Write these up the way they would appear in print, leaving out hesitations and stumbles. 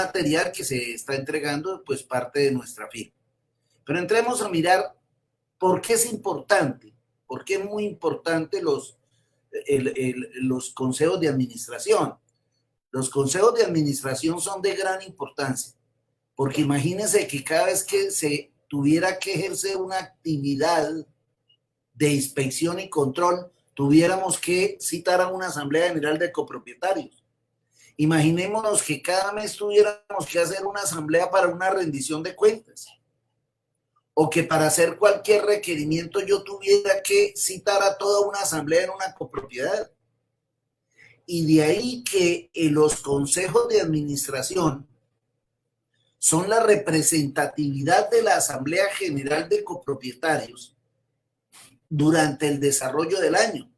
material que se está entregando, pues parte de nuestra firma. Pero entremos a mirar por qué es importante, por qué es muy importante los consejos de administración. Los consejos de administración son de gran importancia, porque imagínense que cada vez que se tuviera que ejercer una actividad de inspección y control, tuviéramos que citar a una asamblea general de copropietarios. Imaginémonos que cada mes tuviéramos que hacer una asamblea para una rendición de cuentas, o que para hacer cualquier requerimiento yo tuviera que citar a toda una asamblea en una copropiedad. Y de ahí que los consejos de administración son la representatividad de la Asamblea General de Copropietarios durante el desarrollo del año.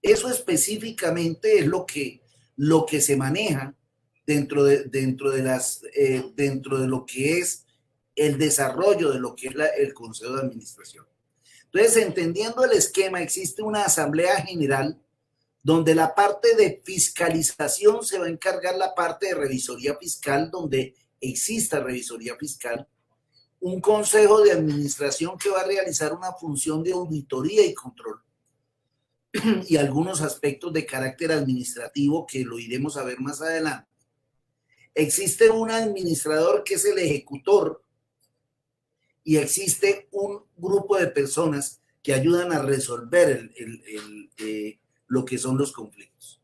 Eso específicamente es lo que se maneja dentro de lo que es el desarrollo de lo que es el Consejo de Administración. Entonces, entendiendo el esquema, existe una Asamblea General donde la parte de fiscalización se va a encargar la parte de revisoría fiscal, donde exista revisoría fiscal, un consejo de administración que va a realizar una función de auditoría y control, y algunos aspectos de carácter administrativo que lo iremos a ver más adelante. Existe un administrador que es el ejecutor, y existe un grupo de personas que ayudan a resolver lo que son los conflictos.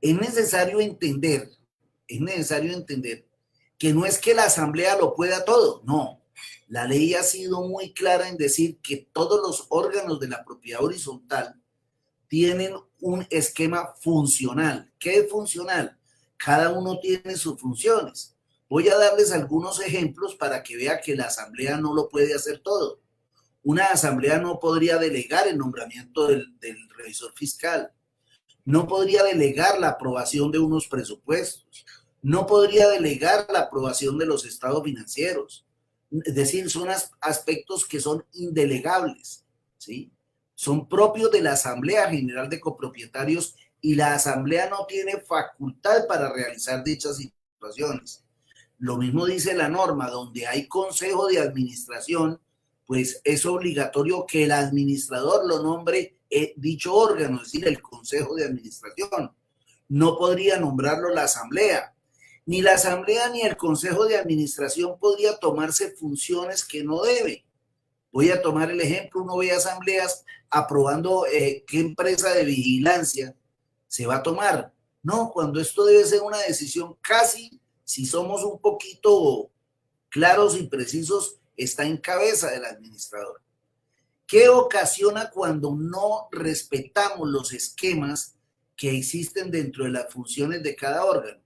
Es necesario entender que no es que la asamblea lo pueda todo, no. La ley ha sido muy clara en decir que todos los órganos de la propiedad horizontal tienen un esquema funcional. ¿Qué es funcional? Cada uno tiene sus funciones. Voy a darles algunos ejemplos para que vea que la asamblea no lo puede hacer todo. Una asamblea no podría delegar el nombramiento del revisor fiscal, no podría delegar la aprobación de unos presupuestos, no podría delegar la aprobación de los estados financieros. Es decir, son aspectos que son indelegables, ¿sí? Son propios de la Asamblea General de Copropietarios y la asamblea no tiene facultad para realizar dichas situaciones. Lo mismo dice la norma, donde hay consejo de administración, pues es obligatorio que el administrador lo nombre dicho órgano, es decir, el consejo de administración. No podría nombrarlo la asamblea. Ni la asamblea ni el consejo de administración podría tomarse funciones que no debe. Voy a tomar el ejemplo, uno ve asambleas aprobando qué empresa de vigilancia se va a tomar. No, cuando esto debe ser una decisión casi, si somos un poquito claros y precisos, está en cabeza del administrador. ¿Qué ocasiona cuando no respetamos los esquemas que existen dentro de las funciones de cada órgano?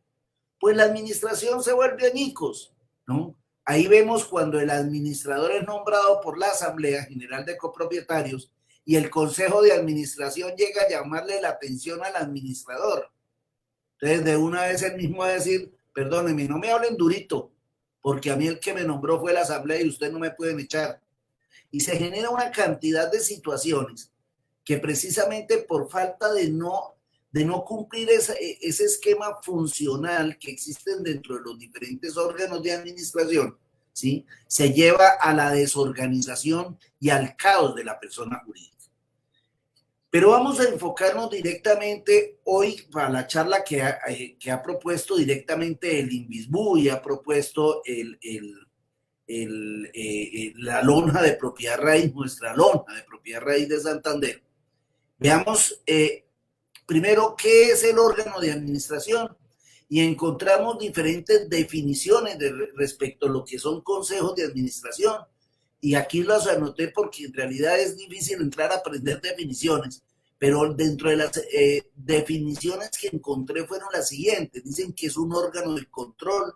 Pues la administración se vuelve añicos, ¿no? Ahí vemos cuando el administrador es nombrado por la Asamblea General de Copropietarios y el Consejo de Administración llega a llamarle la atención al administrador. Entonces, de una vez él mismo va a decir, perdónenme, no me hablen durito, porque a mí el que me nombró fue la Asamblea y ustedes no me pueden echar. Y se genera una cantidad de situaciones que precisamente por falta de no cumplir ese esquema funcional que existen dentro de los diferentes órganos de administración, ¿sí? Se lleva a la desorganización y al caos de la persona jurídica. Pero vamos a enfocarnos directamente hoy para la charla que ha propuesto directamente el INVISBU y ha propuesto la lonja de propiedad raíz, nuestra lonja de propiedad raíz de Santander. Veamos primero qué es el órgano de administración y encontramos diferentes definiciones respecto a lo que son consejos de administración. Y aquí las anoté porque en realidad es difícil entrar a aprender definiciones, pero dentro de las definiciones que encontré fueron las siguientes. Dicen que es un órgano de control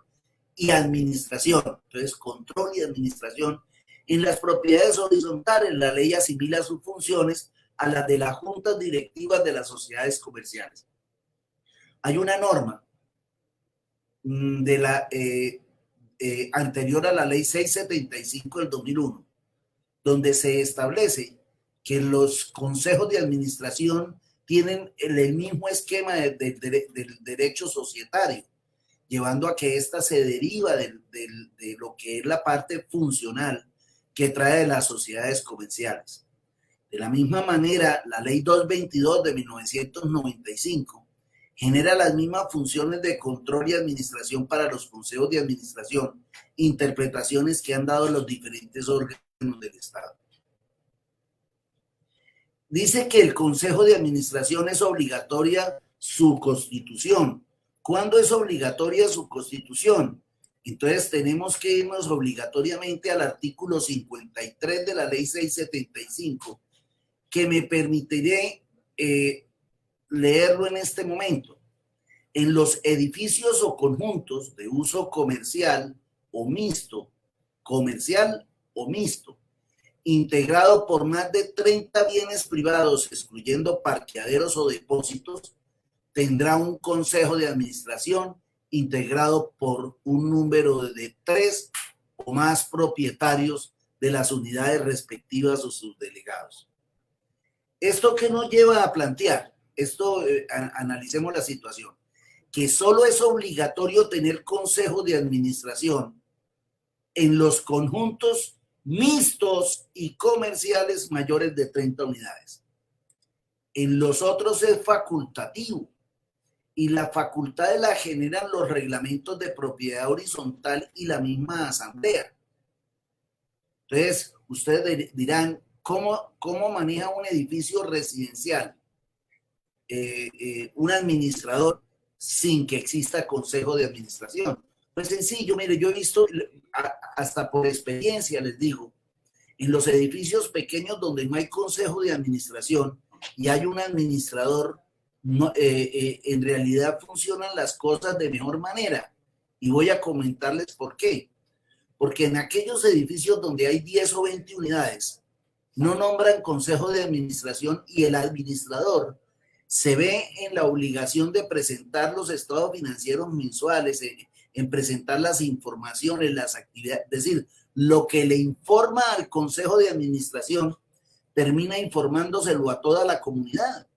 y administración. Entonces, control y administración. En las propiedades horizontales, la ley asimila sus funciones a las de las juntas directivas de las sociedades comerciales. Hay una norma de la anterior a la ley 675 del 2001, donde se establece que los consejos de administración tienen el mismo esquema del derecho societario. llevando a que ésta se deriva de lo que es la parte funcional que trae de las sociedades comerciales. De la misma manera, la Ley 222 de 1995 genera las mismas funciones de control y administración para los consejos de administración, interpretaciones que han dado los diferentes órganos del Estado. Dice que el Consejo de Administración es obligatoria su constitución. ¿Cuándo es obligatoria su constitución? Entonces tenemos que irnos obligatoriamente al artículo 53 de la Ley 675, que me permitiré leerlo en este momento. En los edificios o conjuntos de uso comercial o mixto, integrado por más de 30 bienes privados, excluyendo parqueaderos o depósitos, tendrá un consejo de administración integrado por un número de 3 o más propietarios de las unidades respectivas o sus delegados. ¿Esto qué nos lleva a plantear? Analicemos la situación. Que solo es obligatorio tener consejo de administración en los conjuntos mixtos y comerciales mayores de 30 unidades. En los otros es facultativo y la facultad la generan los reglamentos de propiedad horizontal y la misma asamblea. Entonces, ustedes dirán, ¿cómo maneja un edificio residencial un administrador sin que exista consejo de administración? Pues sencillo, mire, yo he visto, hasta por experiencia les digo, en los edificios pequeños donde no hay consejo de administración y hay un administrador, en realidad funcionan las cosas de mejor manera. Y voy a comentarles por qué. Porque en aquellos edificios donde hay 10 o 20 unidades, no nombran consejo de administración y el administrador se ve en la obligación de presentar los estados financieros mensuales, en presentar las informaciones, las actividades, es decir, lo que le informa al consejo de administración termina informándoselo a toda la comunidad,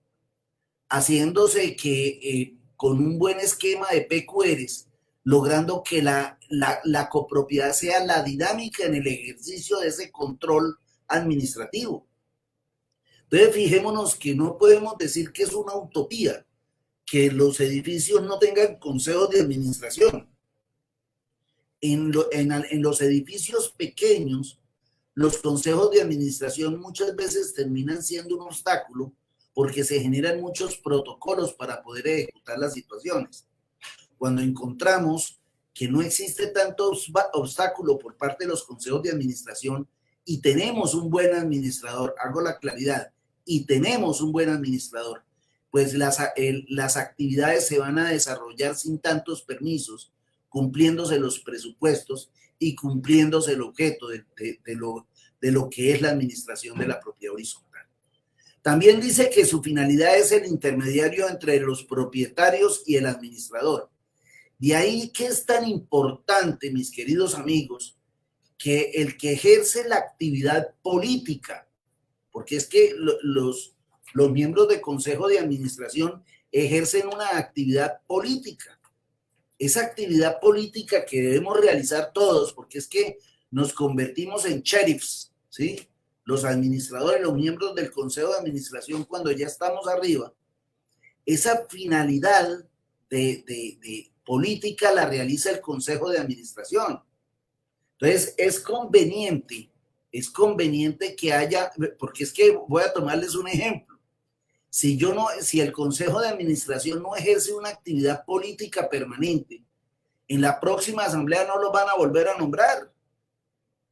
haciéndose que con un buen esquema de PQRs, logrando que la copropiedad sea la dinámica en el ejercicio de ese control administrativo. Entonces, fijémonos que no podemos decir que es una utopía que los edificios no tengan consejos de administración. En los edificios pequeños, los consejos de administración muchas veces terminan siendo un obstáculo porque se generan muchos protocolos para poder ejecutar las situaciones. Cuando encontramos que no existe tanto obstáculo por parte de los consejos de administración y tenemos un buen administrador, hago la claridad, y tenemos un buen administrador, pues las actividades se van a desarrollar sin tantos permisos, cumpliéndose los presupuestos y cumpliéndose el objeto de lo que es la administración de la propiedad horizontal. También dice que su finalidad es el intermediario entre los propietarios y el administrador. De ahí que es tan importante, mis queridos amigos, que el que ejerce la actividad política, porque es que los miembros del Consejo de Administración ejercen una actividad política. Esa actividad política que debemos realizar todos, porque es que nos convertimos en sheriffs, ¿sí? Los administradores, los miembros del Consejo de Administración, cuando ya estamos arriba, esa finalidad de política la realiza el Consejo de Administración. Entonces, es conveniente que haya, porque es que voy a tomarles un ejemplo. Si el Consejo de Administración no ejerce una actividad política permanente, en la próxima asamblea no los van a volver a nombrar.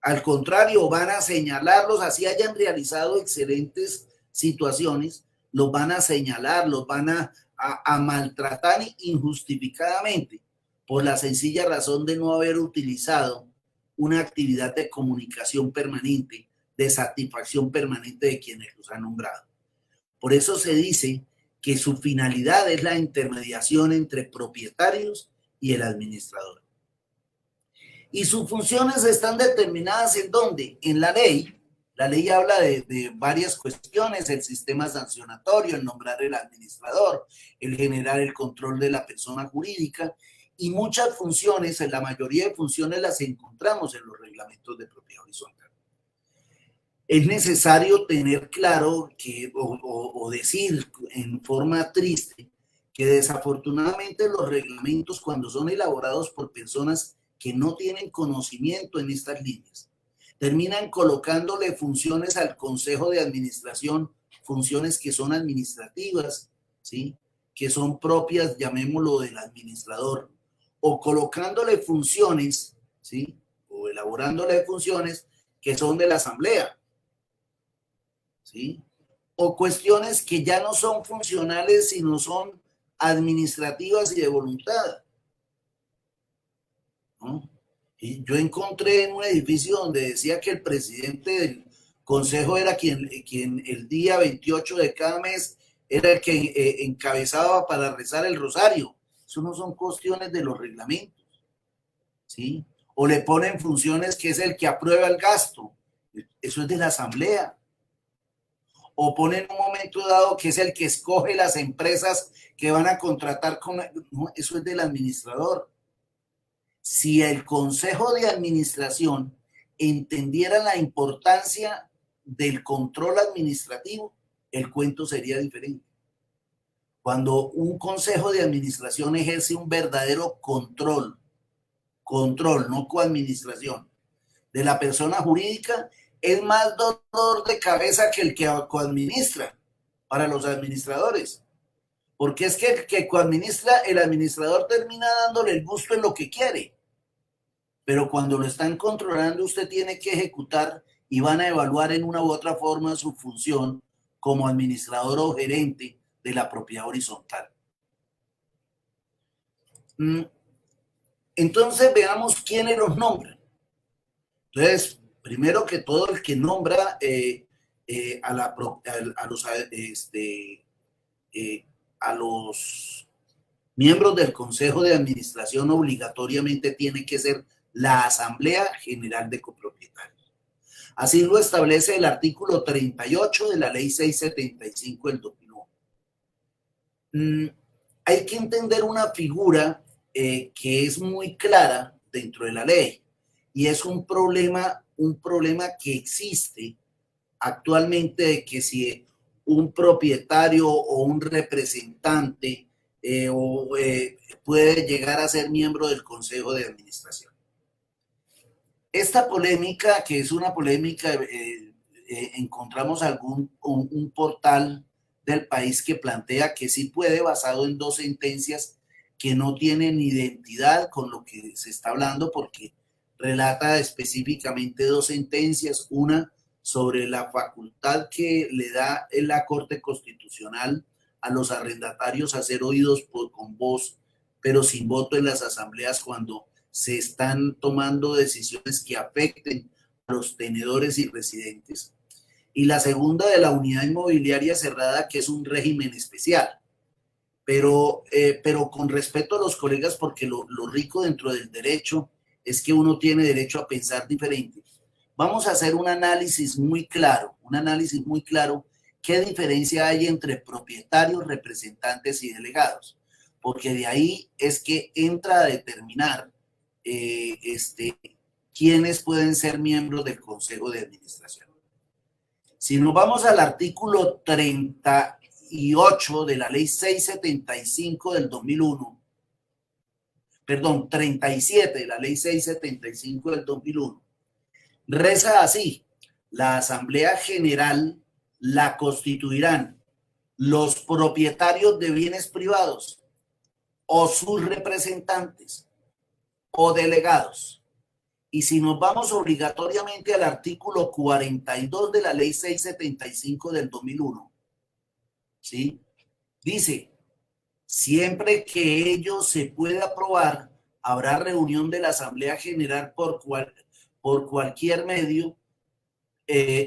Al contrario, van a señalarlos, así hayan realizado excelentes situaciones, los van a señalar, los van a maltratar injustificadamente por la sencilla razón de no haber utilizado una actividad de comunicación permanente, de satisfacción permanente de quienes los han nombrado. Por eso se dice que su finalidad es la intermediación entre propietarios y el administrador. Y sus funciones están determinadas ¿en dónde? En la ley. La ley habla de varias cuestiones, el sistema sancionatorio, el nombrar el administrador, el generar el control de la persona jurídica Y muchas funciones, en la mayoría de funciones las encontramos en los reglamentos de propiedad horizontal. Es necesario tener claro que, o decir en forma triste que desafortunadamente los reglamentos, cuando son elaborados por personas que no tienen conocimiento en estas líneas, terminan colocándole funciones al Consejo de Administración, funciones que son administrativas, ¿sí? Que son propias, llamémoslo, del administrador, o colocándole funciones, ¿sí? O elaborándole funciones que son de la asamblea, ¿sí? O cuestiones que ya no son funcionales, sino son administrativas y de voluntad, ¿no? Y yo encontré en un edificio donde decía que el presidente del consejo era quien el día 28 de cada mes era el que encabezaba para rezar el rosario. Eso no son cuestiones de los reglamentos, ¿sí? O le ponen funciones que es el que aprueba el gasto. Eso es de la asamblea. O ponen en un momento dado que es el que escoge las empresas que van a contratar con... No, eso es del administrador. Si el consejo de administración entendiera la importancia del control administrativo, el cuento sería diferente. Cuando un consejo de administración ejerce un verdadero control, no coadministración, de la persona jurídica, es más dolor de cabeza que el que coadministra para los administradores. Porque es que el que coadministra, el administrador termina dándole el gusto en lo que quiere. Pero cuando lo están controlando, usted tiene que ejecutar y van a evaluar en una u otra forma su función como administrador o gerente de la propiedad horizontal. Entonces veamos quiénes los nombran. Entonces, primero que todo, el que nombra a los miembros del Consejo de Administración obligatoriamente tiene que ser la Asamblea General de Copropietarios. Así lo establece el artículo 38 de la Ley 675 del 2001. Hay que entender una figura que es muy clara dentro de la ley y es un problema que existe actualmente de que si un propietario o un representante puede llegar a ser miembro del Consejo de Administración. Esta polémica, que es una polémica, encontramos un portal del país que plantea que sí puede, basado en dos sentencias que no tienen identidad con lo que se está hablando, porque relata específicamente dos sentencias, una sobre la facultad que le da la Corte Constitucional a los arrendatarios a ser oídos con voz, pero sin voto en las asambleas cuando se están tomando decisiones que afecten a los tenedores y residentes. Y la segunda de la unidad inmobiliaria cerrada, que es un régimen especial. Pero con respeto a los colegas, porque lo rico dentro del derecho es que uno tiene derecho a pensar diferente. Vamos a hacer un análisis muy claro, qué diferencia hay entre propietarios, representantes y delegados, porque de ahí es que entra a determinar quiénes pueden ser miembros del Consejo de Administración. Si nos vamos al artículo 38 de la Ley 675 del 2001, perdón, 37 de la Ley 675 del 2001, reza así: la Asamblea General la constituirán los propietarios de bienes privados o sus representantes o delegados. Y si nos vamos obligatoriamente al artículo 42 de la Ley 675 del 2001, ¿sí? Dice, siempre que ello se pueda aprobar, habrá reunión de la Asamblea General por cualquier medio,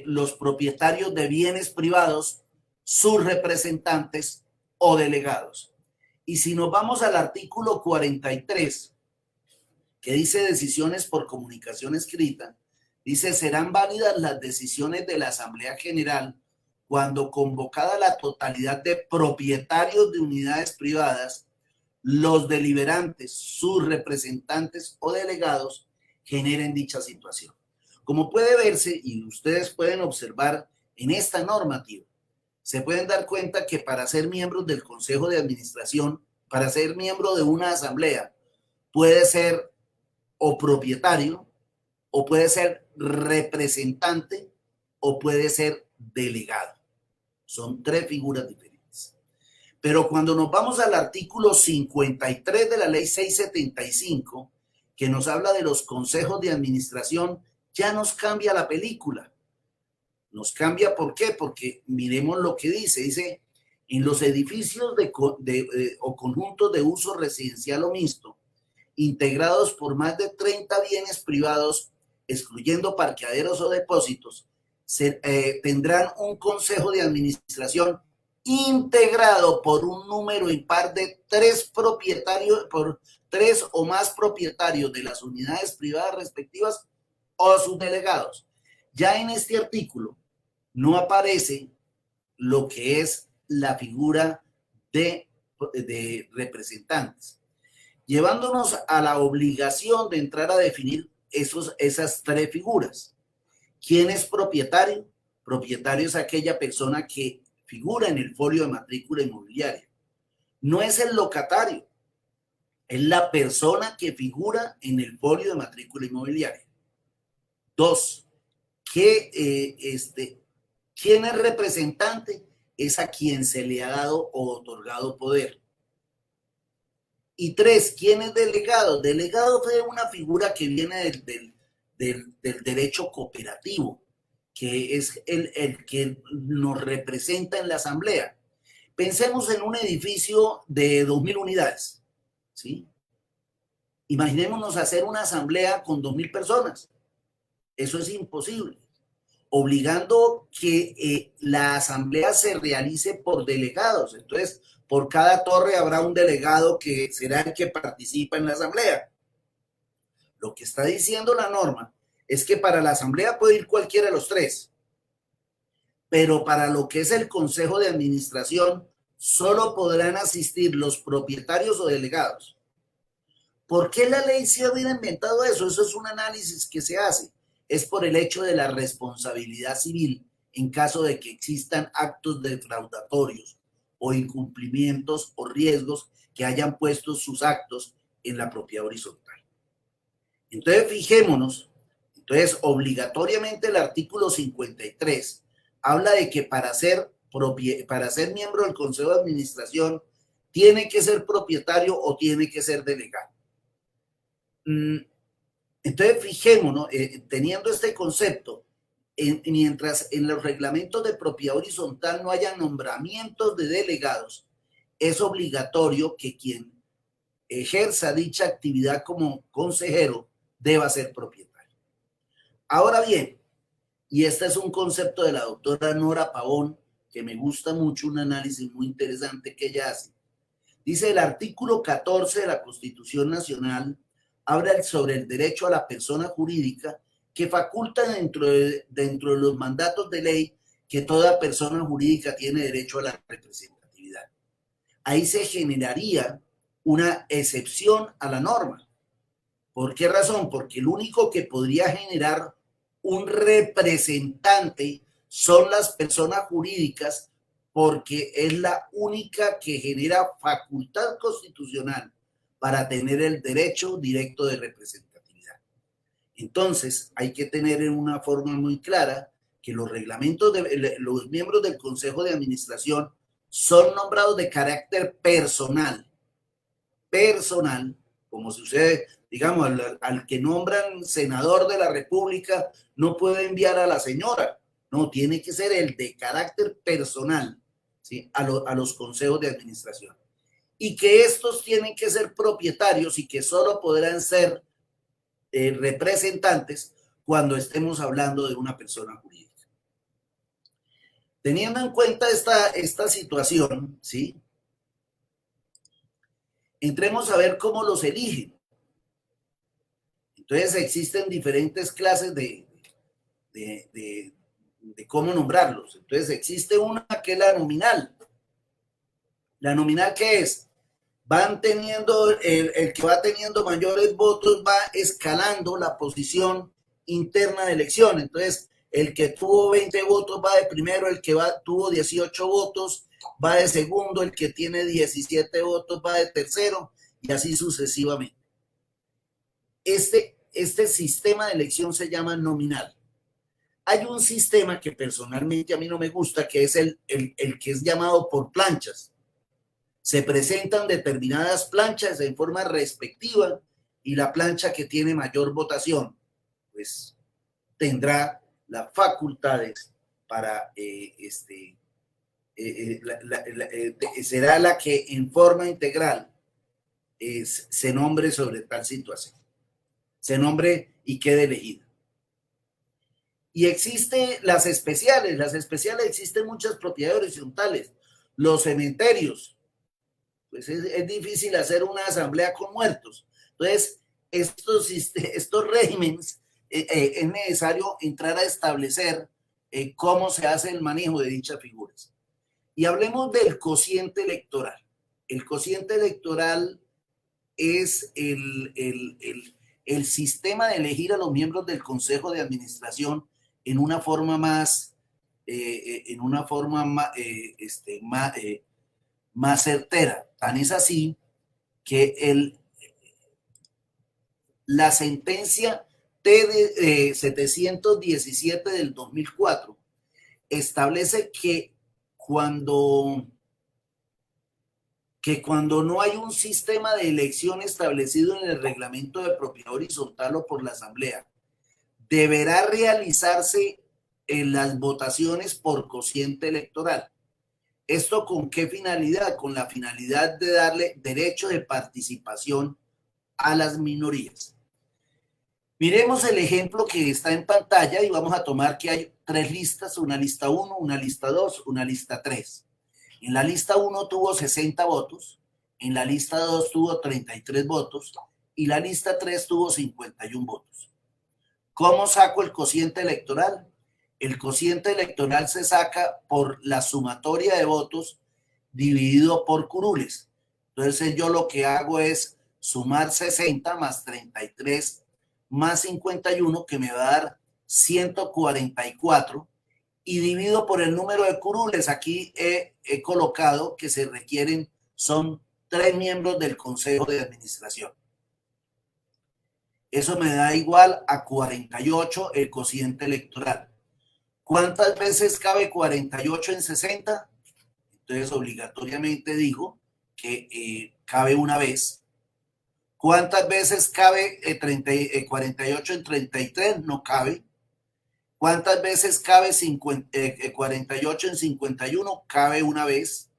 los propietarios de bienes privados, sus representantes o delegados. Y si nos vamos al artículo 43, que dice decisiones por comunicación escrita, dice, serán válidas las decisiones de la Asamblea General cuando convocada la totalidad de propietarios de unidades privadas, los deliberantes, sus representantes o delegados generen dicha situación. Como puede verse y ustedes pueden observar en esta normativa, se pueden dar cuenta que para ser miembros del Consejo de Administración, para ser miembro de una asamblea, puede ser o propietario, o puede ser representante, o puede ser delegado. Son tres figuras diferentes. Pero cuando nos vamos al artículo 53 de la ley 675, que nos habla de los consejos de administración, ya nos cambia la película. Nos cambia, ¿por qué? Porque miremos lo que dice. Dice, en los edificios o conjuntos de uso residencial o mixto, integrados por más de 30 bienes privados, excluyendo parqueaderos o depósitos, tendrán un consejo de administración integrado por un número impar de tres o más propietarios de las unidades privadas respectivas o sus delegados. Ya en este artículo no aparece lo que es la figura de representantes, llevándonos a la obligación de entrar a definir esas tres figuras. ¿Quién es propietario? Propietario es aquella persona que figura en el folio de matrícula inmobiliaria. No es el locatario, es la persona que figura en el folio de matrícula inmobiliaria. Dos, ¿quién es representante? Es a quien se le ha dado o otorgado poder. Y tres, ¿quién es delegado? Delegado fue una figura que viene del derecho cooperativo, que es el que nos representa en la asamblea. Pensemos en un edificio de 2.000 unidades, ¿sí? Imaginémonos hacer una asamblea con 2.000 personas. Eso es imposible, obligando que la asamblea se realice por delegados. Entonces, por cada torre habrá un delegado que será el que participa en la asamblea. Lo que está diciendo la norma es que para la asamblea puede ir cualquiera de los tres, pero para lo que es el consejo de administración solo podrán asistir los propietarios o delegados. ¿Por qué la ley se había inventado eso? Eso es un análisis que se hace. Es por el hecho de la responsabilidad civil en caso de que existan actos defraudatorios o incumplimientos o riesgos que hayan puesto sus actos en la propiedad horizontal. Entonces, fijémonos, entonces obligatoriamente el artículo 53 habla de que para ser miembro del Consejo de Administración tiene que ser propietario o tiene que ser delegado. Entonces, fijémonos, teniendo este concepto, mientras en los reglamentos de propiedad horizontal no haya nombramientos de delegados, es obligatorio que quien ejerza dicha actividad como consejero deba ser propietario. Ahora bien, y este es un concepto de la doctora Nora Pavón, que me gusta mucho, un análisis muy interesante que ella hace. Dice el artículo 14 de la Constitución Nacional, habla sobre el derecho a la persona jurídica que faculta dentro de los mandatos de ley que toda persona jurídica tiene derecho a la representatividad. Ahí se generaría una excepción a la norma. ¿Por qué razón? Porque el único que podría generar un representante son las personas jurídicas, porque es la única que genera facultad constitucional para tener el derecho directo de representatividad. Entonces, hay que tener en una forma muy clara que los reglamentos de los miembros del Consejo de Administración son nombrados de carácter personal, como sucede, digamos, al que nombran senador de la República, no puede enviar a la señora, no, tiene que ser el de carácter personal, ¿sí? a los consejos de administración. Y que estos tienen que ser propietarios y que solo podrán ser representantes cuando estemos hablando de una persona jurídica. Teniendo en cuenta esta situación, ¿sí? Entremos a ver cómo los eligen. Entonces existen diferentes clases de cómo nombrarlos. Entonces existe una que es la nominal. ¿La nominal qué es? van teniendo, el que va teniendo mayores votos va escalando la posición interna de elección. Entonces, el que tuvo 20 votos va de primero, el que tuvo 18 votos va de segundo, el que tiene 17 votos va de tercero, y así sucesivamente. Este sistema de elección se llama nominal. Hay un sistema que personalmente a mí no me gusta, que es el que es llamado por planchas. Se presentan determinadas planchas en forma respectiva y la plancha que tiene mayor votación, pues tendrá las facultades para será la que en forma integral se nombre sobre tal situación, se nombre y quede elegida. Y existen las especiales existen muchas propiedades horizontales, los cementerios, pues es difícil hacer una asamblea con muertos. Entonces, estos regímenes es necesario entrar a establecer cómo se hace el manejo de dichas figuras. Y hablemos del cociente electoral. El cociente electoral es el sistema de elegir a los miembros del Consejo de Administración en una forma más, más certera. Tan es así que la sentencia T 717 del 2004 establece que cuando no hay un sistema de elección establecido en el reglamento de propiedad horizontal o por la Asamblea, deberá realizarse en las votaciones por cociente electoral. ¿Esto con qué finalidad? Con la finalidad de darle derecho de participación a las minorías. Miremos el ejemplo que está en pantalla y vamos a tomar que hay tres listas, una lista 1, una lista 2, una lista 3. En la lista 1 tuvo 60 votos, en la lista 2 tuvo 33 votos y la lista 3 tuvo 51 votos. ¿Cómo saco el cociente electoral? El cociente electoral se saca por la sumatoria de votos dividido por curules. Entonces yo lo que hago es sumar 60 más 33 más 51, que me va a dar 144, y divido por el número de curules. Aquí he colocado que se requieren, son 3 miembros del Consejo de Administración. Eso me da igual a 48 el cociente electoral. ¿Cuántas veces cabe 48 en 60? Entonces obligatoriamente digo que cabe una vez. ¿Cuántas veces cabe 48 en 33? No cabe. ¿Cuántas veces cabe 48 en 51? Cabe una vez.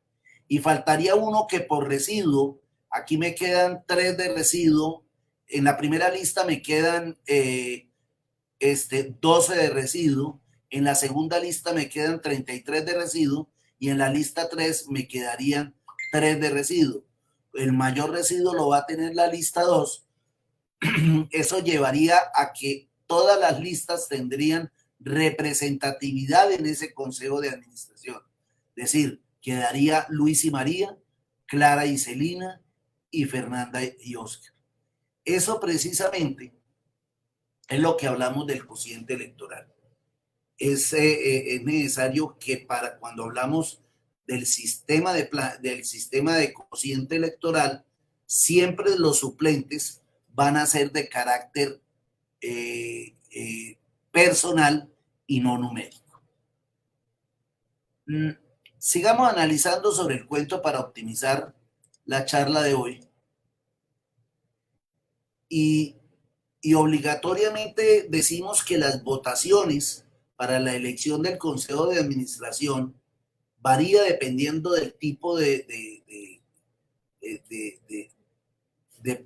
Y faltaría uno que por residuo, aquí me quedan 3 de residuo. En la primera lista me quedan 12 de residuo. En la segunda lista me quedan 33 de residuo. Y en la lista 3 me quedarían 3 de residuo. El mayor residuo lo va a tener la lista 2. Eso llevaría a que todas las listas tendrían representatividad en ese consejo de administración. Es decir, quedaría Luis y María, Clara y Celina, y Fernanda y Oscar. Eso precisamente es lo que hablamos del cociente electoral. Es necesario que para cuando hablamos del sistema de cociente electoral, siempre los suplentes van a ser de carácter personal y no numérico. Sigamos analizando sobre el cuento para optimizar la charla de hoy. Y obligatoriamente decimos que las votaciones para la elección del Consejo de Administración varía dependiendo del tipo de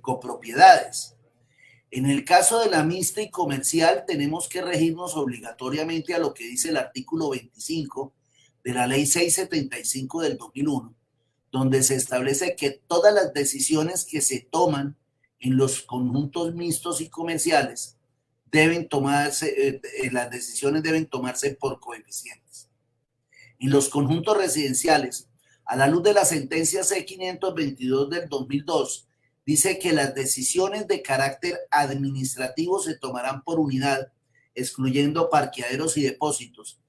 copropiedades. En el caso de la mixta y comercial, tenemos que regirnos obligatoriamente a lo que dice el artículo 25 de la Ley 675 del 2001, donde se establece que todas las decisiones que se toman en los conjuntos mixtos y comerciales deben tomarse, las decisiones deben tomarse por coeficientes. En los conjuntos residenciales, A la luz de la sentencia C-522 del 2002, dice que las decisiones de carácter administrativo se tomarán por unidad, excluyendo parqueaderos y depósitos,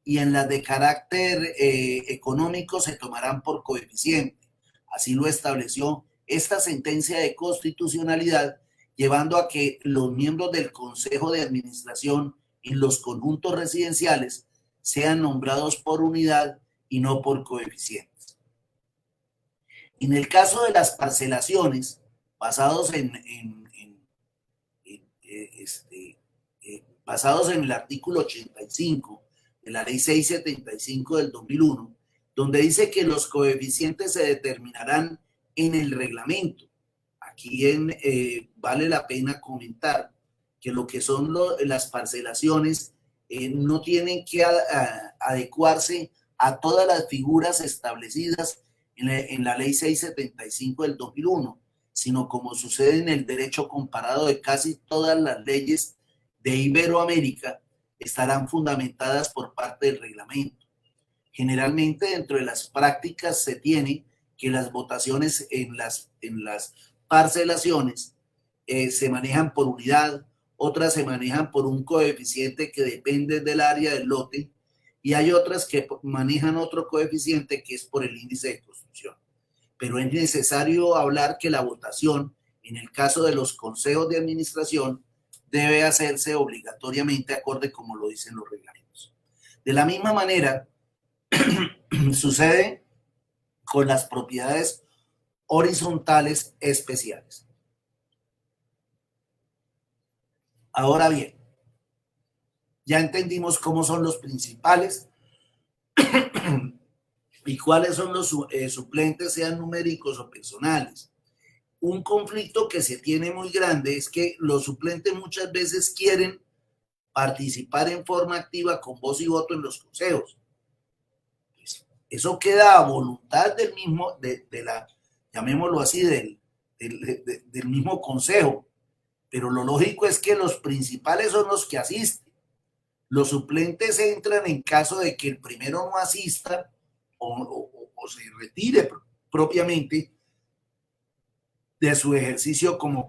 y en las de carácter económico se tomarán por coeficiente. Así lo estableció esta sentencia de constitucionalidad, llevando a que los miembros del Consejo de Administración en los conjuntos residenciales sean nombrados por unidad y no por coeficientes. En el caso de las parcelaciones, basados basados en el artículo 85 de la ley 675 del 2001, donde dice que los coeficientes se determinarán en el reglamento. Aquí vale la pena comentar que lo que son las parcelaciones no tienen que adecuarse a todas las figuras establecidas en la ley 675 del 2001, sino como sucede en el derecho comparado de casi todas las leyes de Iberoamérica, estarán fundamentadas por parte del reglamento. Generalmente dentro de las prácticas se tiene que las votaciones en las parcelaciones se manejan por unidad, otras se manejan por un coeficiente que depende del área del lote, y hay otras que manejan otro coeficiente que es por el índice de construcción. Pero es necesario hablar que la votación, en el caso de los consejos de administración, debe hacerse obligatoriamente acorde como lo dicen los reglamentos. De la misma manera, sucede con las propiedades horizontales especiales. Ahora bien, ya entendimos cómo son los principales y cuáles son los suplentes, sean numéricos o personales. Un conflicto que se tiene muy grande es que los suplentes muchas veces quieren participar en forma activa con voz y voto en los consejos. Pues eso queda a voluntad del mismo, llamémoslo así, del mismo consejo. Pero lo lógico es que los principales son los que asisten. Los suplentes entran en caso de que el primero no asista o se retire propiamente de su ejercicio como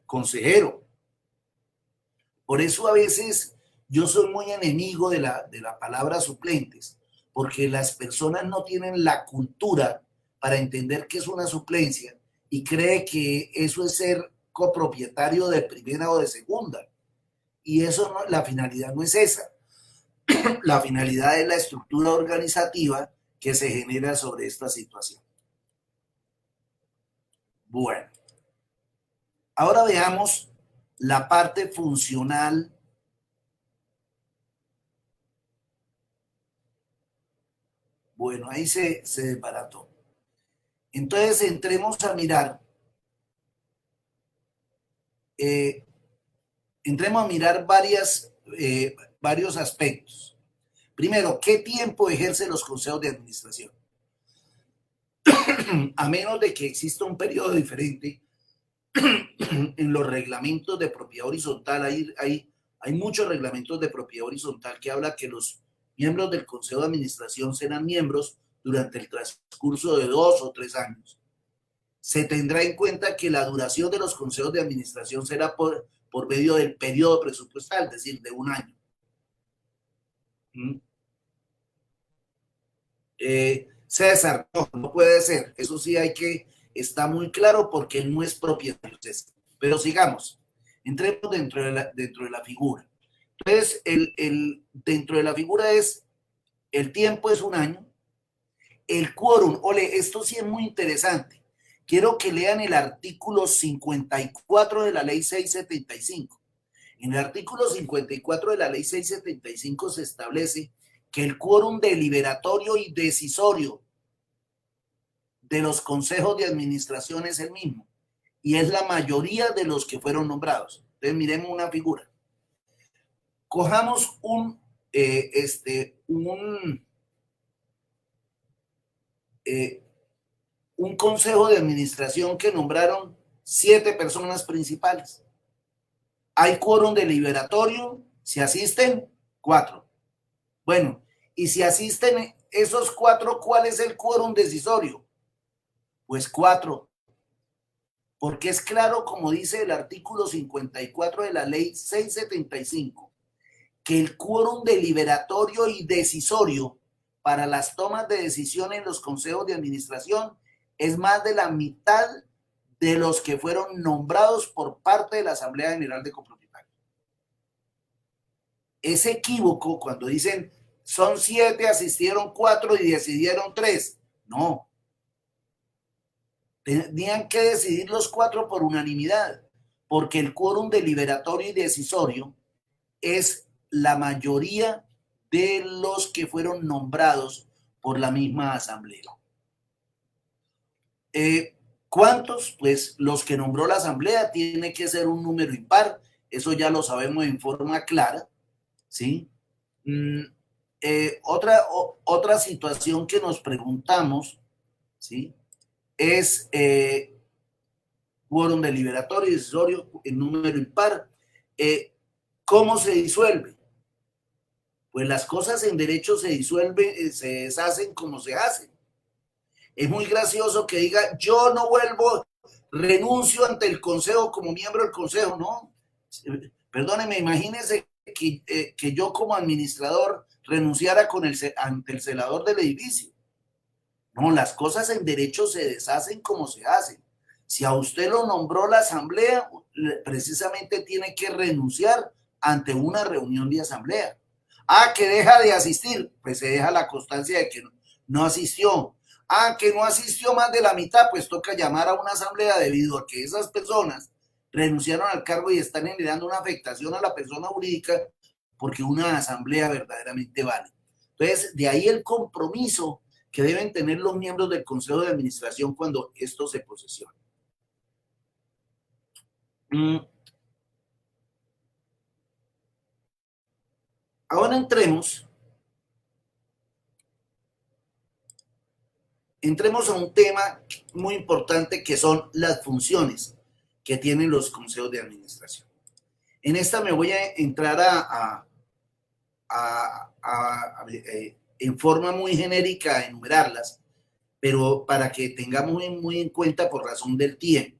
consejero. Por eso a veces yo soy muy enemigo de la palabra suplentes, porque las personas no tienen la cultura para entender qué es una suplencia y cree que eso es ser copropietario de primera o de segunda. Y eso no, la finalidad no es esa. La finalidad es la estructura organizativa que se genera sobre esta situación. Bueno, ahora veamos la parte funcional . Bueno, ahí se desbarató. Entonces entremos a mirar varios aspectos. Primero, ¿qué tiempo ejercen los consejos de administración? A menos de que exista un periodo diferente en los reglamentos de propiedad horizontal, hay muchos reglamentos de propiedad horizontal que habla que los miembros del consejo de administración serán miembros durante el transcurso de 2 o 3 años. Se tendrá en cuenta que la duración de los consejos de administración será por medio del periodo presupuestal, es decir, de 1 año. César, no puede ser. Eso sí está muy claro porque él no es propietario. Pero sigamos. Entremos dentro de la figura. Entonces, dentro de la figura el tiempo es 1 año. El quórum, esto sí es muy interesante. Quiero que lean el artículo 54 de la ley 675. En el artículo 54 de la ley 675 se establece que el quórum deliberatorio y decisorio de los consejos de administración es el mismo y es la mayoría de los que fueron nombrados. Entonces miremos una figura. Cojamos un consejo de administración que nombraron 7 personas principales. Hay quórum deliberatorio, si asisten 4. Bueno, y si asisten esos 4, ¿cuál es el quórum decisorio? Pues 4, porque es claro, como dice el artículo 54 de la ley 675, que el quórum deliberatorio y decisorio para las tomas de decisión en los consejos de administración es más de la mitad de los que fueron nombrados por parte de la Asamblea General de Copropietarios. Es equívoco cuando dicen son 7, asistieron 4 y decidieron 3. No. Tenían que decidir los 4 por unanimidad, porque el quórum deliberatorio y decisorio es la mayoría de los que fueron nombrados por la misma asamblea. ¿Cuántos? Pues los que nombró la asamblea tiene que ser un número impar, eso ya lo sabemos en forma clara, ¿sí? Otra situación que nos preguntamos, ¿sí? Es quórum deliberatorio y decisorio en número impar. ¿Cómo se disuelve? Pues las cosas en derecho se disuelven, se deshacen como se hacen. Es muy gracioso que diga, yo no vuelvo, renuncio ante el consejo como miembro del consejo, ¿no? Perdóneme, imagínese que yo como administrador renunciara ante el celador del edificio. No, las cosas en derecho se deshacen como se hacen. Si a usted lo nombró la asamblea, precisamente tiene que renunciar ante una reunión de asamblea. Ah, que deja de asistir, pues se deja la constancia de que no asistió. Ah, que no asistió más de la mitad, pues toca llamar a una asamblea debido a que esas personas renunciaron al cargo y están generando una afectación a la persona jurídica porque una asamblea verdaderamente vale. Entonces, de ahí el compromiso que deben tener los miembros del Consejo de Administración cuando esto se posesiona. Ahora entremos a un tema muy importante que son las funciones que tienen los consejos de administración. En esta me voy a entrar en forma muy genérica a enumerarlas, pero para que tengamos muy en cuenta por razón del tiempo.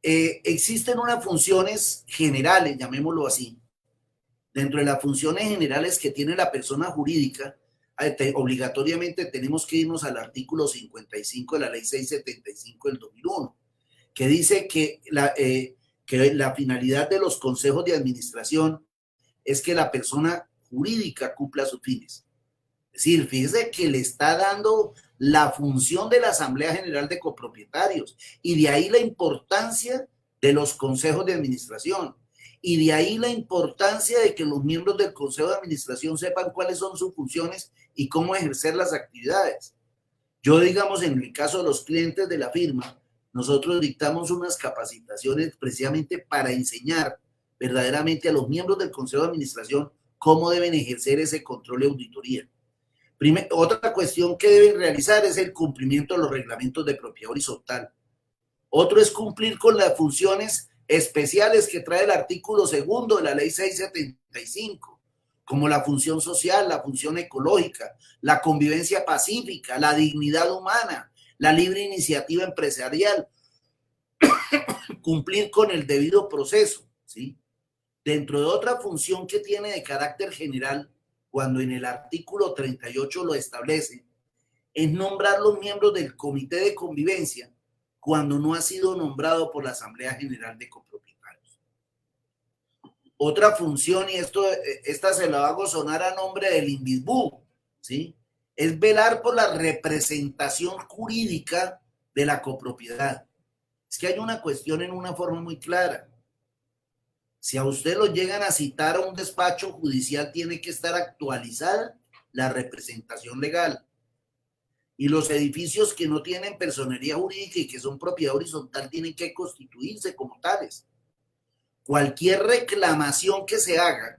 Existen unas funciones generales, llamémoslo así. Dentro de las funciones generales que tiene la persona jurídica, obligatoriamente tenemos que irnos al artículo 55 de la ley 675 del 2001, que dice que la finalidad de los consejos de administración es que la persona jurídica cumpla sus fines. Es decir, fíjese que le está dando la función de la Asamblea General de Copropietarios y de ahí la importancia de los consejos de administración. Y de ahí la importancia de que los miembros del Consejo de Administración sepan cuáles son sus funciones y cómo ejercer las actividades. Yo, digamos, en el caso de los clientes de la firma, nosotros dictamos unas capacitaciones precisamente para enseñar verdaderamente a los miembros del Consejo de Administración cómo deben ejercer ese control y auditoría. Otra cuestión que deben realizar es el cumplimiento de los reglamentos de propiedad horizontal. Otro es cumplir con las funciones especiales que trae el artículo 2 de la ley 675, como la función social, la función ecológica, la convivencia pacífica, la dignidad humana, la libre iniciativa empresarial, cumplir con el debido proceso, ¿sí? Dentro de otra función que tiene de carácter general, cuando en el artículo 38 lo establece, es nombrar los miembros del comité de convivencia cuando no ha sido nombrado por la Asamblea General de Copropietarios. Otra función, y esta se la hago sonar a nombre del INVISBU, ¿sí? Es velar por la representación jurídica de la copropiedad. Es que hay una cuestión en una forma muy clara. Si a usted lo llegan a citar a un despacho judicial, tiene que estar actualizada la representación legal. Y los edificios que no tienen personería jurídica y que son propiedad horizontal tienen que constituirse como tales. Cualquier reclamación que se haga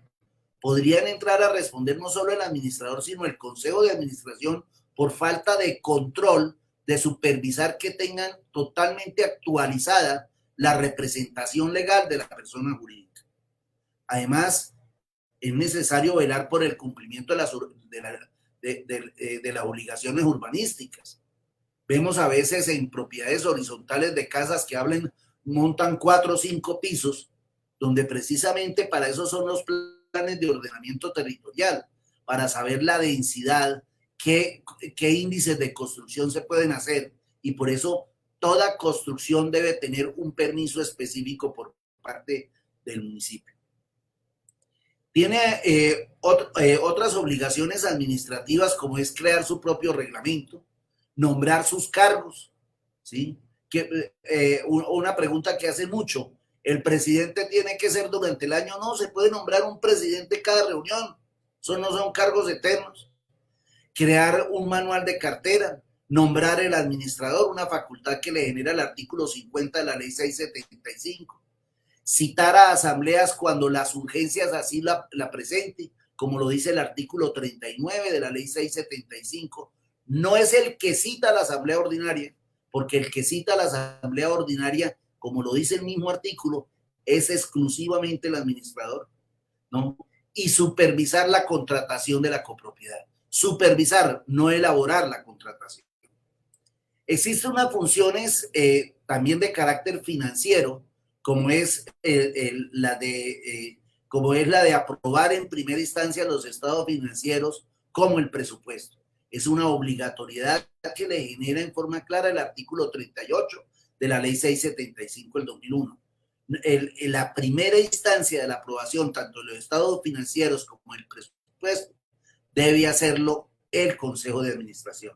podrían entrar a responder no solo el administrador, sino el consejo de administración por falta de control, de supervisar que tengan totalmente actualizada la representación legal de la persona jurídica. Además, es necesario velar por el cumplimiento de las obligaciones urbanísticas. Vemos a veces en propiedades horizontales de casas que montan 4 o 5 pisos, donde precisamente para eso son los planes de ordenamiento territorial, para saber la densidad, qué índices de construcción se pueden hacer, y por eso toda construcción debe tener un permiso específico por parte del municipio. Tiene otras obligaciones administrativas, como es crear su propio reglamento, nombrar sus cargos, ¿sí? Una pregunta que hace mucho, ¿el presidente tiene que ser durante el año? No, se puede nombrar un presidente cada reunión, eso no son cargos eternos. Crear un manual de cartera, nombrar el administrador, una facultad que le genera el artículo 50 de la ley 675. Citar a asambleas cuando las urgencias así la presenten, como lo dice el artículo 39 de la ley 675. No es el que cita a la asamblea ordinaria, porque el que cita a la asamblea ordinaria, como lo dice el mismo artículo, es exclusivamente el administrador, ¿no? Y supervisar la contratación de la copropiedad. Supervisar, no elaborar la contratación. Existen unas funciones también de carácter financiero, como es la de aprobar en primera instancia los estados financieros como el presupuesto. Es una obligatoriedad que le genera en forma clara el artículo 38 de la ley 675 del 2001. La primera instancia de la aprobación, tanto de los estados financieros como el presupuesto, debe hacerlo el Consejo de Administración.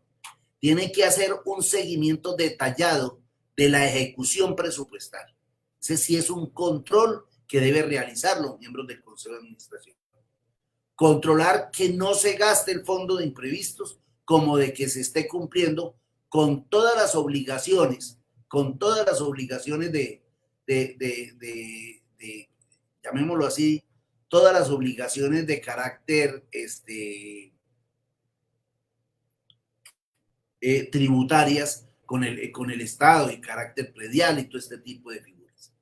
Tiene que hacer un seguimiento detallado de la ejecución presupuestal. Ese sí es un control que debe realizar los miembros del Consejo de Administración. Controlar que no se gaste el fondo de imprevistos, como de que se esté cumpliendo con todas las obligaciones, llamémoslo así, todas las obligaciones de carácter tributarias con el Estado y carácter predial y todo este tipo de figuras.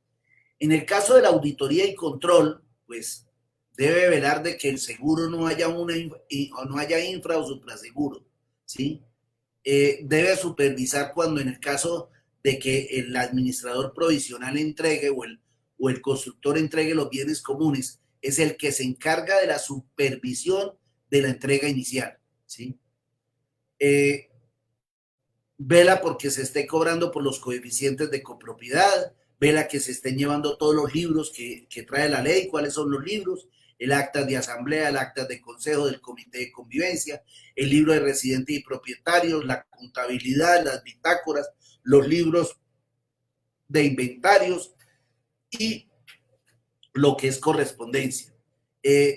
En el caso de la auditoría y control, pues debe velar de que el seguro no haya infra o supraseguro, ¿sí? Debe supervisar cuando en el caso de que el administrador provisional entregue o el constructor entregue los bienes comunes, es el que se encarga de la supervisión de la entrega inicial, ¿sí? Vela porque se esté cobrando por los coeficientes de copropiedad, vela que se estén llevando todos los libros que trae la ley, cuáles son los libros, el acta de asamblea, el acta de consejo del comité de convivencia, el libro de residentes y propietarios, la contabilidad, las bitácoras, los libros de inventarios y lo que es correspondencia.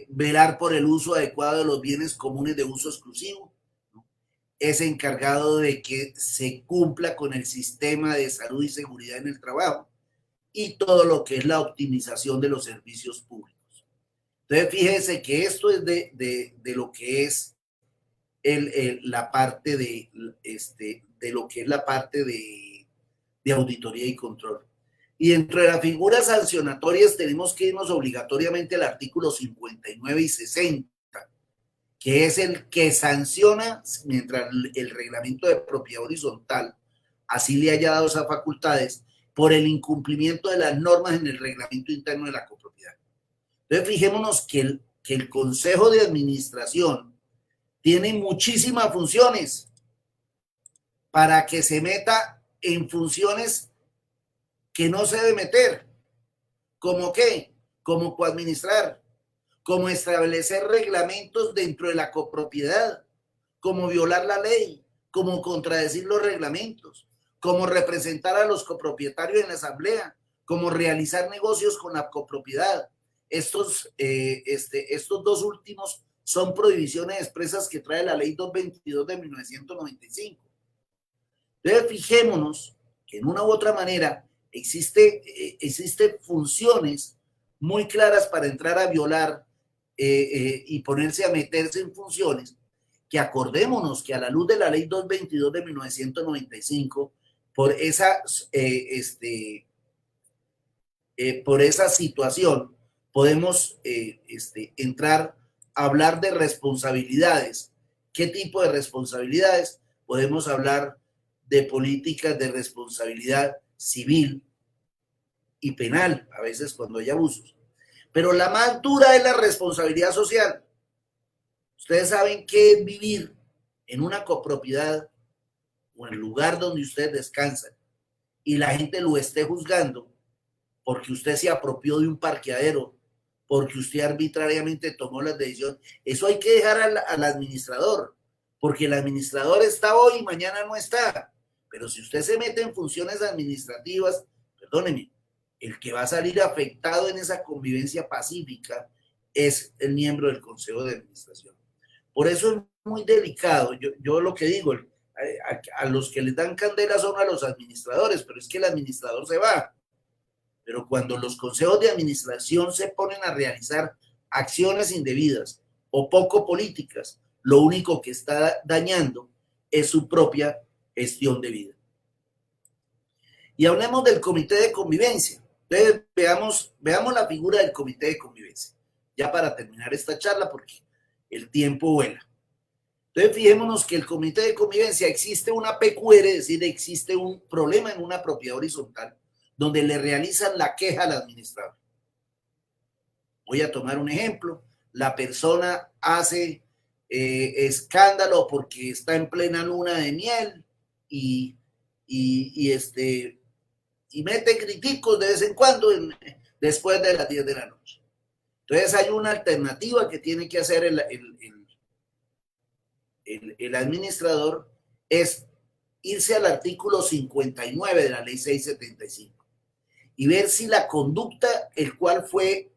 Velar por el uso adecuado de los bienes comunes de uso exclusivo. Es encargado de que se cumpla con el sistema de salud y seguridad en el trabajo y todo lo que es la optimización de los servicios públicos. Entonces, fíjense que esto es de lo que es la parte de lo que es la parte de auditoría y control. Y dentro de las figuras sancionatorias tenemos que irnos obligatoriamente al artículo 59 y 60, que es el que sanciona mientras el reglamento de propiedad horizontal así le haya dado esas facultades por el incumplimiento de las normas en el reglamento interno de la copropiedad. Entonces, fijémonos que el Consejo de Administración tiene muchísimas funciones para que se meta en funciones que no se debe meter. ¿Cómo qué? Como coadministrar, como establecer reglamentos dentro de la copropiedad, como violar la ley, como contradecir los reglamentos, como representar a los copropietarios en la asamblea, como realizar negocios con la copropiedad. Estos dos últimos son prohibiciones expresas que trae la ley 222 de 1995. Entonces, fijémonos que en una u otra manera existen funciones muy claras para entrar a violar y ponerse a meterse en funciones que acordémonos que a la luz de la ley 222 de 1995, por esa situación, podemos entrar a hablar de responsabilidades ¿Qué tipo de responsabilidades? Podemos hablar de políticas de responsabilidad civil y penal, a veces cuando hay abusos. Pero la más dura es la responsabilidad social. Ustedes saben que es vivir en una copropiedad o en el lugar donde ustedes descansan y la gente lo esté juzgando porque usted se apropió de un parqueadero, porque usted arbitrariamente tomó las decisiones. Eso hay que dejar al administrador, porque el administrador está hoy y mañana no está. Pero si usted se mete en funciones administrativas, perdóneme, el que va a salir afectado en esa convivencia pacífica es el miembro del Consejo de Administración. Por eso es muy delicado. Yo lo que digo, a los que les dan candela son a los administradores, pero es que el administrador se va. Pero cuando los consejos de administración se ponen a realizar acciones indebidas o poco políticas, lo único que está dañando es su propia gestión de vida. Y hablemos del comité de convivencia. Entonces, veamos la figura del comité de convivencia, ya para terminar esta charla, porque el tiempo vuela. Entonces, fijémonos que el comité de convivencia existe una PQR, es decir, existe un problema en una propiedad horizontal, donde le realizan la queja al administrador. Voy a tomar un ejemplo. La persona hace escándalo porque está en plena luna de miel y mete críticos de vez en cuando después de las 10 de la noche. Entonces hay una alternativa que tiene que hacer el administrador, es irse al artículo 59 de la ley 675 y ver si la conducta el cual fue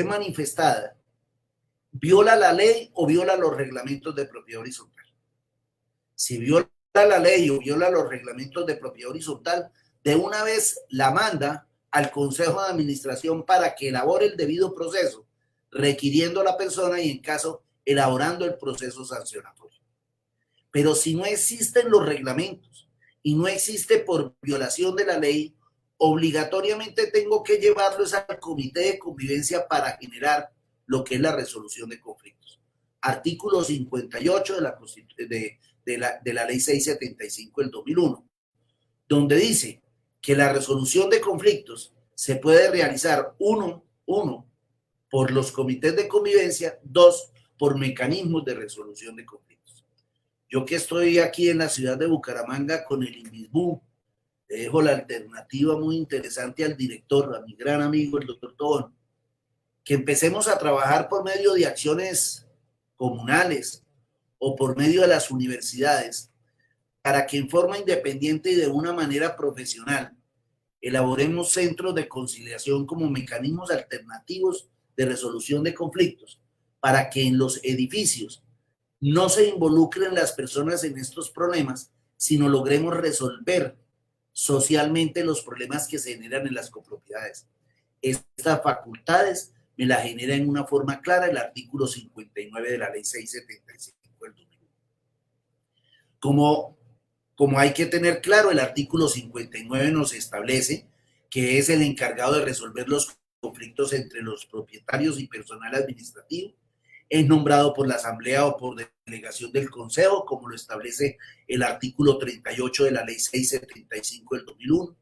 manifestada viola la ley o viola los reglamentos de propiedad horizontal. Si viola la ley o viola los reglamentos de propiedad horizontal, de una vez la manda al Consejo de Administración para que elabore el debido proceso, requiriendo a la persona y en caso elaborando el proceso sancionatorio. Pero si no existen los reglamentos y no existe por violación de la ley, obligatoriamente tengo que llevarlos al comité de convivencia para generar lo que es la resolución de conflictos. Artículo 58 de la ley 675 del 2001, donde dice que la resolución de conflictos se puede realizar, uno, por los comités de convivencia, dos, por mecanismos de resolución de conflictos. Yo que estoy aquí en la ciudad de Bucaramanga con el INVISBU, le dejo la alternativa muy interesante al director, a mi gran amigo, el doctor Tobón, que empecemos a trabajar por medio de acciones comunales o por medio de las universidades para que en forma independiente y de una manera profesional elaboremos centros de conciliación como mecanismos alternativos de resolución de conflictos para que en los edificios no se involucren las personas en estos problemas, sino logremos resolver socialmente los problemas que se generan en las copropiedades. Estas facultades me las genera en una forma clara el artículo 59 de la ley 675 del 2001. Como hay que tener claro, el artículo 59 nos establece que es el encargado de resolver los conflictos entre los propietarios y personal administrativo. Es nombrado por la asamblea o por delegación del consejo, como lo establece el artículo 38 de la ley 675 del 2001.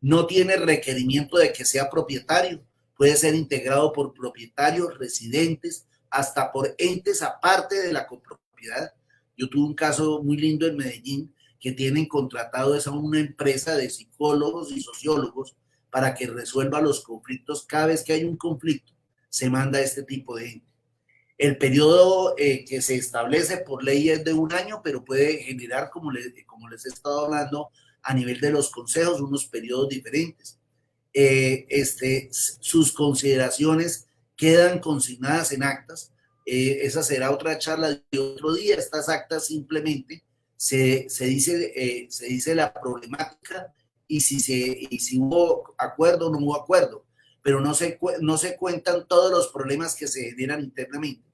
No tiene requerimiento de que sea propietario, puede ser integrado por propietarios, residentes, hasta por entes aparte de la copropiedad. Yo tuve un caso muy lindo en Medellín, que tienen contratado a una empresa de psicólogos y sociólogos para que resuelva los conflictos. Cada vez que hay un conflicto, se manda a este tipo de gente. El periodo que se establece por ley es de 1 año, pero puede generar, como les he estado hablando, a nivel de los consejos, unos periodos diferentes. Sus consideraciones quedan consignadas en actas. Esa será otra charla de otro día. Estas actas simplemente se dice la problemática y si hubo acuerdo o no hubo acuerdo, pero no se cuentan todos los problemas que se generan internamente.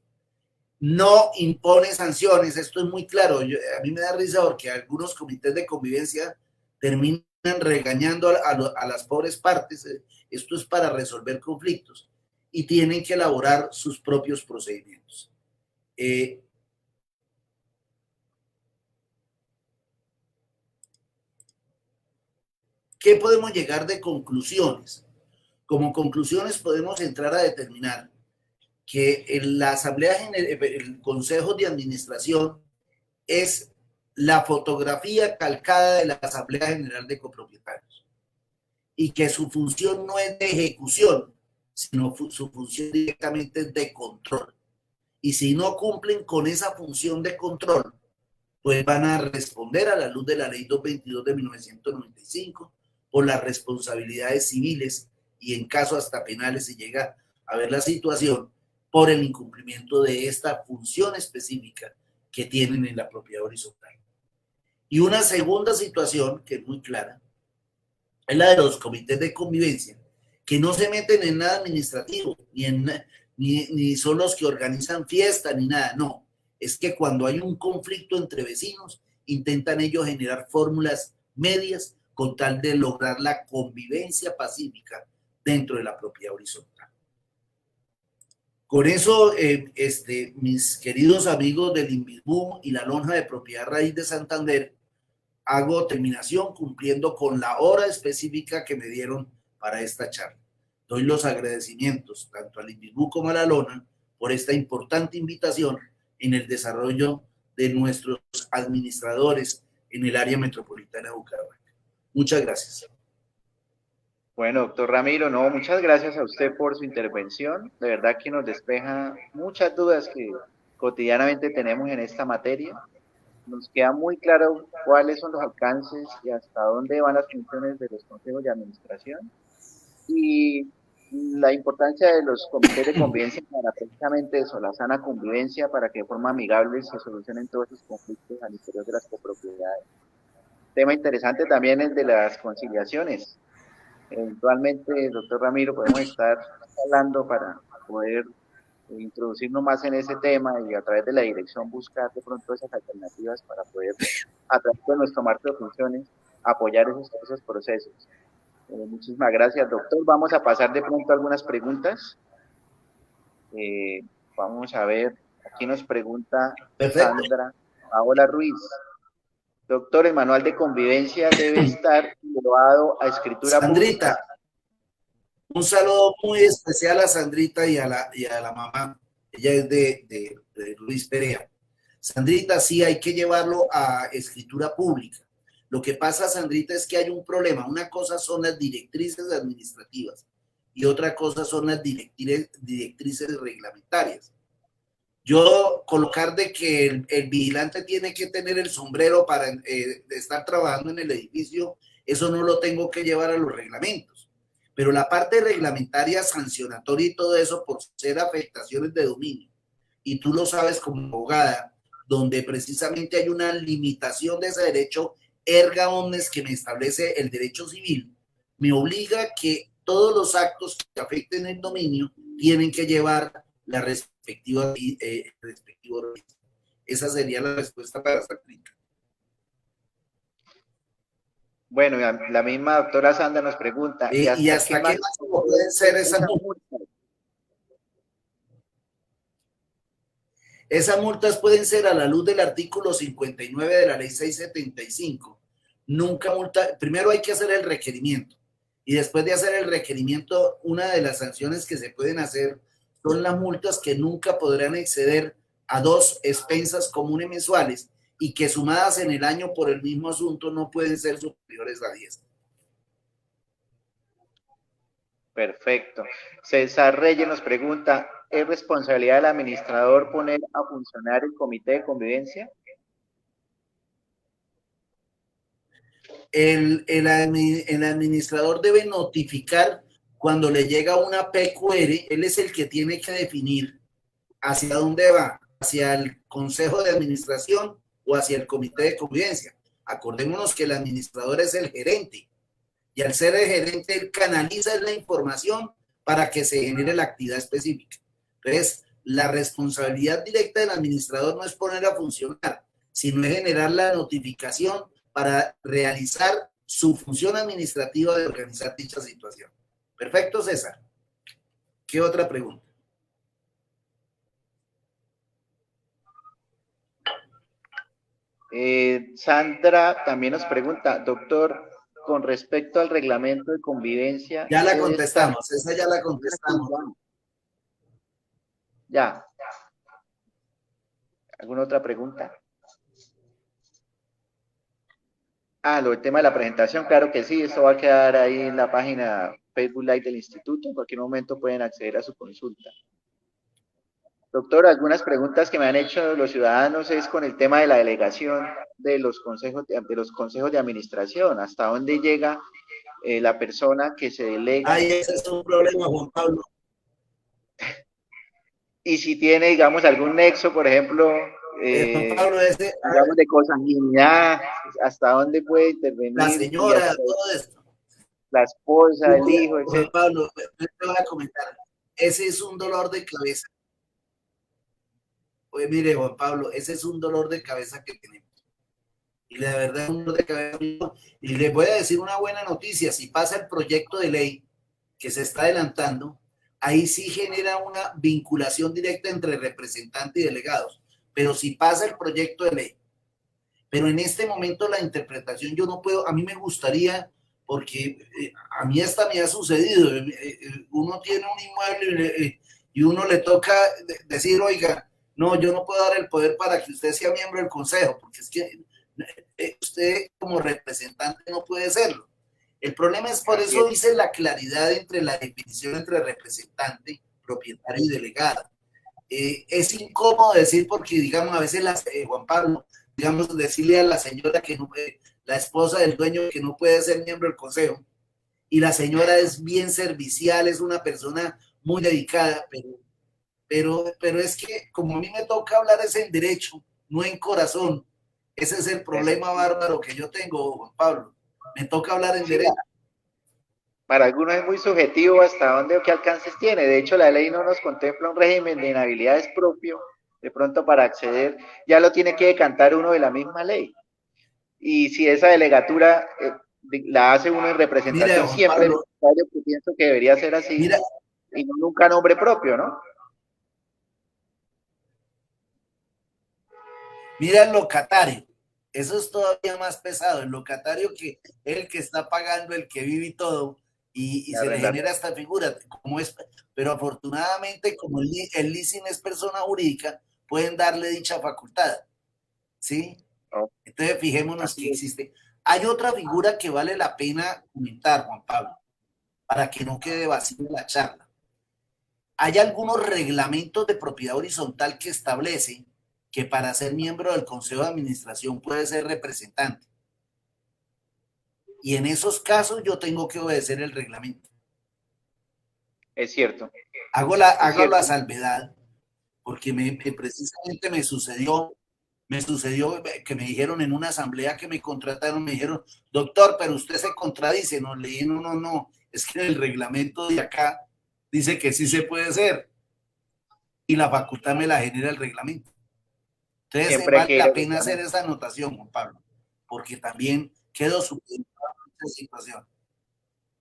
No impone sanciones, esto es muy claro. A mí me da risa porque algunos comités de convivencia terminan regañando a las pobres partes. Esto es para resolver conflictos y tienen que elaborar sus propios procedimientos. ¿Qué podemos llegar de conclusiones? Como conclusiones podemos entrar a determinar que en la Asamblea el Consejo de Administración es la fotografía calcada de la Asamblea General de Copropietarios y que su función no es de ejecución, sino su función directamente es de control. Y si no cumplen con esa función de control, pues van a responder a la luz de la ley 222 de 1995 por las responsabilidades civiles y en caso hasta penales si llega a ver la situación por el incumplimiento de esta función específica que tienen en la propiedad horizontal. Y una segunda situación que es muy clara es la de los comités de convivencia, que no se meten en nada administrativo, ni son los que organizan fiestas, ni nada, no. Es que cuando hay un conflicto entre vecinos, intentan ellos generar fórmulas medias con tal de lograr la convivencia pacífica dentro de la propiedad horizontal. Con eso, mis queridos amigos del INVISBU y la Lonja de Propiedad Raíz de Santander, hago terminación cumpliendo con la hora específica que me dieron para esta charla. Doy los agradecimientos tanto al INVISBU como a la Lona por esta importante invitación en el desarrollo de nuestros administradores en el área metropolitana de Bucaramanga. Muchas gracias. Bueno, doctor Ramiro, no, muchas gracias a usted por su intervención. De verdad que nos despeja muchas dudas que cotidianamente tenemos en esta materia. Nos queda muy claro cuáles son los alcances y hasta dónde van las funciones de los consejos de administración y la importancia de los comités de convivencia para precisamente eso, la sana convivencia, para que de forma amigable se solucionen todos esos conflictos al interior de las copropiedades. Tema interesante también es de las conciliaciones. Eventualmente, doctor Ramiro, podemos estar hablando para poder introducirnos más en ese tema y a través de la dirección buscar de pronto esas alternativas para poder, a través de nuestro marco de funciones, apoyar esos procesos. Muchísimas gracias, doctor. Vamos a pasar de pronto a algunas preguntas. Vamos a ver, aquí nos pregunta Sandra Paola Ruiz. Doctor, el manual de convivencia debe estar elevado a escritura Sandrita, pública. un saludo muy especial a Sandrita y a la mamá. Ella es de Luis Perea. Sandrita, sí hay que llevarlo a escritura pública. Lo que pasa, Sandrita, es que hay un problema. Una cosa son las directrices administrativas y otra cosa son las directrices reglamentarias. Yo colocar de que el vigilante tiene que tener el sombrero para estar trabajando en el edificio, eso no lo tengo que llevar a los reglamentos. Pero la parte reglamentaria, sancionatoria y todo eso por ser afectaciones de dominio, y tú lo sabes como abogada, donde precisamente hay una limitación de ese derecho erga omnes que me establece el derecho civil, me obliga que todos los actos que afecten el dominio tienen que llevar la respectiva esa sería la respuesta para esta crítica. Bueno, la misma doctora Sandra nos pregunta, ¿y hasta qué máximo pueden ser esas multas? Esas multas pueden ser a la luz del artículo 59 de la ley 675. Nunca multa, primero hay que hacer el requerimiento y después de hacer el requerimiento, una de las sanciones que se pueden hacer son las multas que nunca podrán exceder a 2 expensas comunes mensuales y que sumadas en el año por el mismo asunto no pueden ser superiores a 10. Perfecto. César Reyes nos pregunta, ¿es responsabilidad del administrador poner a funcionar el comité de convivencia? El administrador debe notificar cuando le llega una PQR, él es el que tiene que definir hacia dónde va, hacia el consejo de administración o hacia el comité de convivencia. Acordémonos que el administrador es el gerente y al ser el gerente, él canaliza la información para que se genere la actividad específica. Entonces, la responsabilidad directa del administrador no es poner a funcionar, sino es generar la notificación para realizar su función administrativa de organizar dicha situación. Perfecto, César. ¿Qué otra pregunta? Sandra también nos pregunta, doctor, con respecto al reglamento de convivencia, Ya la debe estar... contestamos, esa ya la contestamos. Ya. ¿Alguna otra pregunta? El tema de la presentación, claro que sí, esto va a quedar ahí en la página Facebook Live del instituto, en cualquier momento pueden acceder a su consulta. Doctor, algunas preguntas que me han hecho los ciudadanos es con el tema de la delegación de los consejos de administración, hasta dónde llega la persona que se delega. Ahí ese es un problema, Juan Pablo. Y si tiene, digamos, algún nexo, por ejemplo, Juan Pablo, digamos, de consanguinidad, hasta dónde puede intervenir. La señora, todo esto. La esposa, el hijo, etc. Juan Pablo, te voy a comentar. Ese es un dolor de cabeza. Pues mire, Juan Pablo, ese es un dolor de cabeza que tenemos. Y la verdad, un dolor de cabeza. Y les voy a decir una buena noticia. Si pasa el proyecto de ley que se está adelantando, ahí sí genera una vinculación directa entre representante y delegados. Pero si pasa el proyecto de ley, pero en este momento la interpretación yo no puedo, a mí me gustaría, porque a mí hasta me ha sucedido, uno tiene un inmueble y uno le toca decir, oiga, no, yo no puedo dar el poder para que usted sea miembro del consejo, porque es que usted como representante no puede serlo. El problema es, por eso dice la claridad entre la definición entre representante, propietario y delegado. Es incómodo decir porque, digamos, a veces Juan Pablo, digamos, decirle a la señora que no puede, la esposa del dueño que no puede ser miembro del consejo, y la señora es bien servicial, es una persona muy dedicada, pero es que como a mí me toca hablar es en derecho, no en corazón. Ese es el problema bárbaro que yo tengo, Juan Pablo. Me toca hablar en derecho. Para algunos es muy subjetivo hasta dónde o qué alcances tiene. De hecho, la ley no nos contempla un régimen de inhabilidades propio. De pronto, para acceder, ya lo tiene que decantar uno de la misma ley. Y si esa delegatura la hace uno en representación, Mira, siempre Pablo, que pienso que debería ser así, mira, y no nunca nombre propio, ¿no? Mira el locatario. Eso es todavía más pesado. El locatario que es el que está pagando, el que vive y todo, y se le genera esta figura. Como es, pero afortunadamente, como el leasing es persona jurídica, pueden darle dicha facultad. ¿Sí? Entonces, fijémonos que existe. Hay otra figura que vale la pena comentar, Juan Pablo, para que no quede vacía la charla. Hay algunos reglamentos de propiedad horizontal que establecen que para ser miembro del Consejo de Administración puede ser representante. Y en esos casos yo tengo que obedecer el reglamento. Es cierto. Hago la salvedad, porque precisamente me sucedió que me dijeron en una asamblea que me contrataron, me dijeron, doctor, pero usted se contradice. No, le dije, no, es que el reglamento de acá dice que sí se puede hacer. Y la facultad me la genera el reglamento. Entonces, siempre vale la pena hacer esa anotación, Juan Pablo, porque también quedó supeditada esta situación.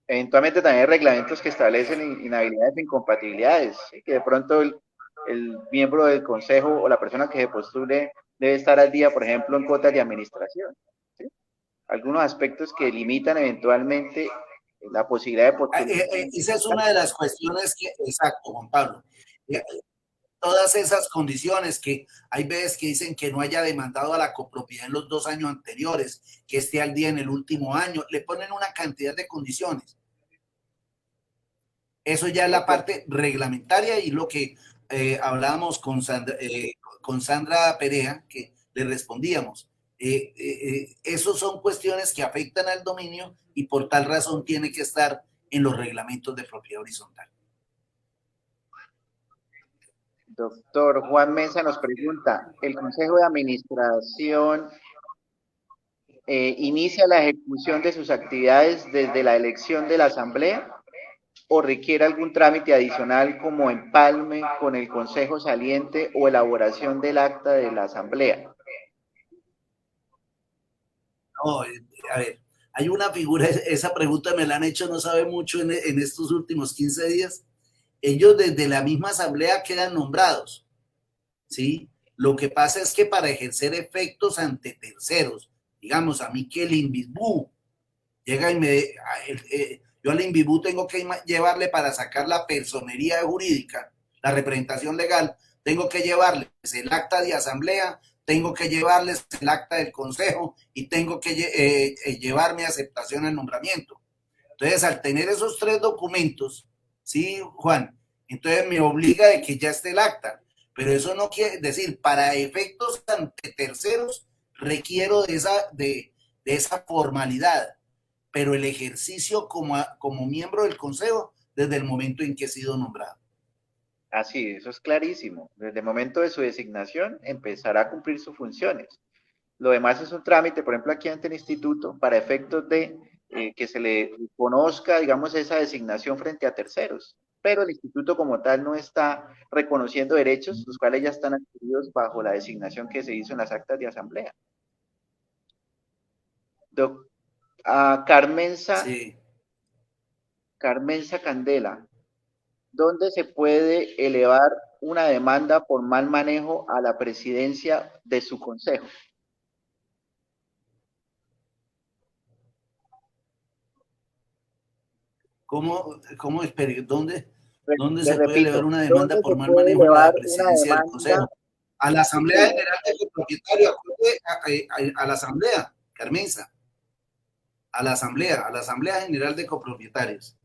Eventualmente también hay reglamentos que establecen inhabilidades e incompatibilidades, ¿sí? Que de pronto el miembro del consejo o la persona que se postule debe estar al día, por ejemplo, en cuotas de administración, ¿sí? Algunos aspectos que limitan eventualmente la posibilidad de postular. Esa es una de las cuestiones que, exacto, Juan Pablo. Todas esas condiciones que hay veces que dicen que no haya demandado a la copropiedad en los 2 años anteriores, que esté al día en el último año, le ponen una cantidad de condiciones. Eso ya es la parte reglamentaria y lo que hablábamos con Sandra Perea, que le respondíamos. Esos son cuestiones que afectan al dominio y por tal razón tiene que estar en los reglamentos de propiedad horizontal. Doctor Juan Mesa nos pregunta, ¿el Consejo de Administración inicia la ejecución de sus actividades desde la elección de la Asamblea o requiere algún trámite adicional como empalme con el Consejo saliente o elaboración del acta de la Asamblea? No, a ver, hay una figura, esa pregunta me la han hecho, no sabe mucho en estos últimos 15 días. Ellos desde la misma asamblea quedan nombrados, ¿sí? Lo que pasa es que para ejercer efectos ante terceros, digamos, a mí que el Invisbu Llega y yo al INVIBU tengo que llevarle para sacar la personería jurídica, la representación legal, tengo que llevarles el acta de asamblea, tengo que llevarles el acta del consejo y tengo que llevar mi aceptación al nombramiento. Entonces, al tener esos 3 documentos, ¿sí, Juan? Entonces me obliga de que ya esté el acta. Pero eso no quiere decir, para efectos ante terceros, requiero de esa formalidad. Pero el ejercicio como miembro del consejo, desde el momento en que he sido nombrado. Así, eso es clarísimo. Desde el momento de su designación empezará a cumplir sus funciones. Lo demás es un trámite, por ejemplo, aquí ante el instituto, para efectos de que se le conozca, digamos, esa designación frente a terceros. Pero el instituto como tal no está reconociendo derechos, los cuales ya están adquiridos bajo la designación que se hizo en las actas de asamblea. Carmenza, Sí. Carmenza Candela, ¿dónde se puede elevar una demanda por mal manejo a la presidencia de su consejo? ¿Cómo espere? ¿Dónde Les se puede elevar repito, una demanda ¿dónde se por mal puede manejo en elevar la una presidencia del demanda? consejo? A la Asamblea Sí, General de Propietarios, a la Asamblea, Carmenza, a la Asamblea General de Copropietarios.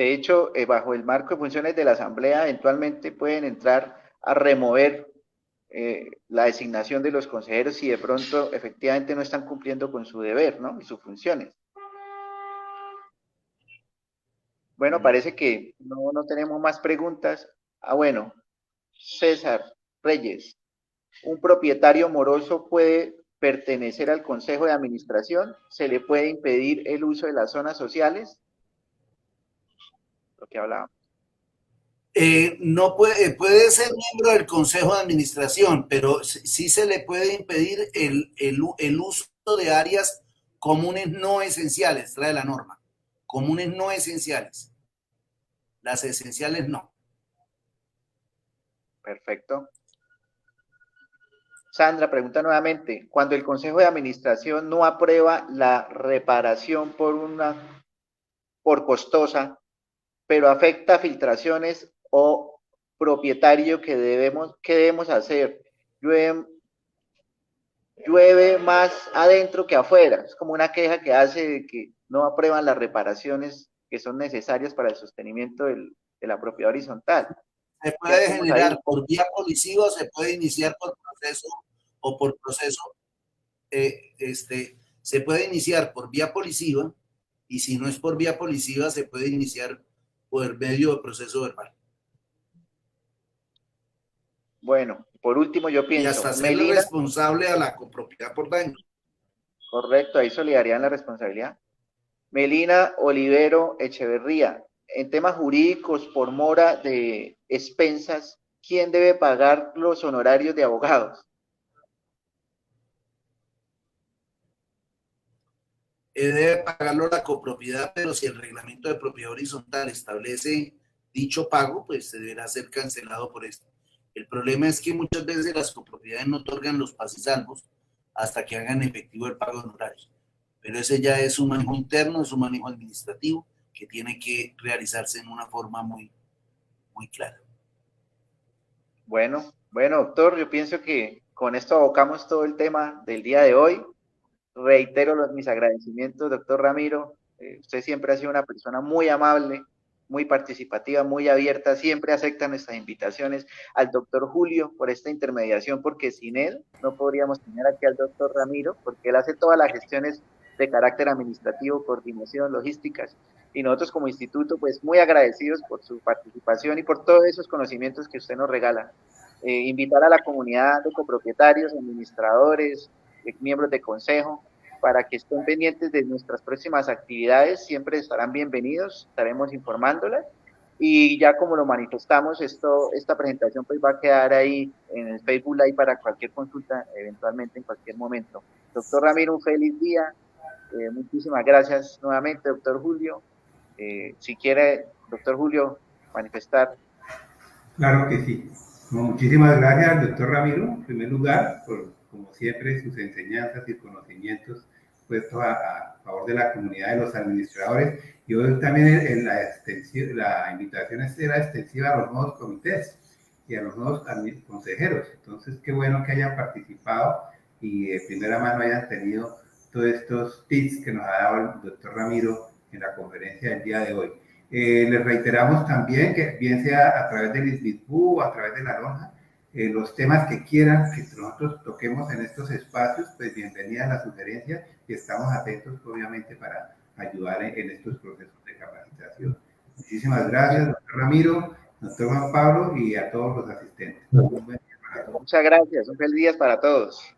de hecho, bajo el marco de funciones de la Asamblea, eventualmente pueden entrar a remover la designación de los consejeros si de pronto efectivamente no están cumpliendo con su deber, ¿no? Y sus funciones. Bueno, parece que no tenemos más preguntas. Bueno, César Reyes, ¿un propietario moroso puede pertenecer al consejo de administración? ¿Se le puede impedir el uso de las zonas sociales? Lo que hablábamos. No puede ser miembro del Consejo de Administración, pero sí se le puede impedir el uso de áreas comunes no esenciales, trae la norma. Comunes no esenciales. Las esenciales no. Perfecto. Sandra pregunta nuevamente, cuando el Consejo de Administración no aprueba la reparación por costosa, pero afecta filtraciones o propietario ¿qué debemos hacer? Llueve más adentro que afuera. Es como una queja que hace de que no aprueban las reparaciones que son necesarias para el sostenimiento de la propiedad horizontal. Se ¿Qué puede hacemos ahí? generar por vía policiva, se puede iniciar por proceso o por proceso, se puede iniciar por vía policiva y si no es por vía policiva se puede iniciar por medio de proceso verbal. Bueno, por último yo Y pienso, hasta hacerle Melina, responsable a la copropiedad por daño. correcto, ahí solidaridad en la responsabilidad. Melina Olivero Echeverría, en temas jurídicos por mora de expensas, ¿quién debe pagar los honorarios de abogados? Debe pagarlo la copropiedad, pero si el reglamento de propiedad horizontal establece dicho pago, pues se deberá ser cancelado por esto. El problema es que muchas veces las copropiedades no otorgan los pases hasta que hagan efectivo el pago de honorarios. Pero ese ya es un manejo interno, es un manejo administrativo que tiene que realizarse en una forma muy clara. Bueno, doctor, yo pienso que con esto abocamos todo el tema del día de hoy. Reitero mis agradecimientos, doctor Ramiro. Usted siempre ha sido una persona muy amable, muy participativa, muy abierta, siempre acepta nuestras invitaciones. Al doctor Julio por esta intermediación, porque sin él no podríamos tener aquí al doctor Ramiro, porque él hace todas las gestiones de carácter administrativo, coordinación, logísticas. Y nosotros como instituto, pues muy agradecidos por su participación y por todos esos conocimientos que usted nos regala. Invitar a la comunidad de copropietarios, administradores, miembros de consejo, para que estén pendientes de nuestras próximas actividades, siempre estarán bienvenidos, estaremos informándolas y ya como lo manifestamos, esta presentación pues va a quedar ahí en el Facebook Live para cualquier consulta, eventualmente en cualquier momento. Doctor Ramiro, un feliz día, muchísimas gracias nuevamente, doctor Julio. Si quiere, doctor Julio, manifestar. Claro que sí. No, muchísimas gracias al doctor Ramiro, en primer lugar, por, como siempre, sus enseñanzas y conocimientos puestos a favor de la comunidad de los administradores. Y hoy también la invitación era extensiva a los nuevos comités y a los nuevos consejeros. Entonces, qué bueno que hayan participado y de primera mano hayan tenido todos estos tips que nos ha dado el doctor Ramiro en la conferencia del día de hoy. Les reiteramos también que bien sea a través del ISBITBU o a través de la lonja, los temas que quieran que nosotros toquemos en estos espacios, pues bienvenidas las sugerencias y estamos atentos obviamente para ayudar en estos procesos de capacitación. Muchísimas gracias, doctor Ramiro, doctor Juan Pablo y a todos los asistentes. Muy buen día para todos. Muchas gracias, un feliz día para todos.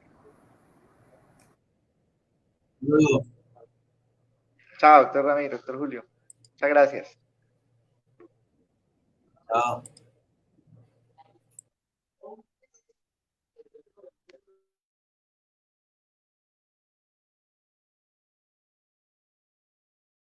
Chao, doctor Ramiro, doctor Julio. Muchas gracias. Chao.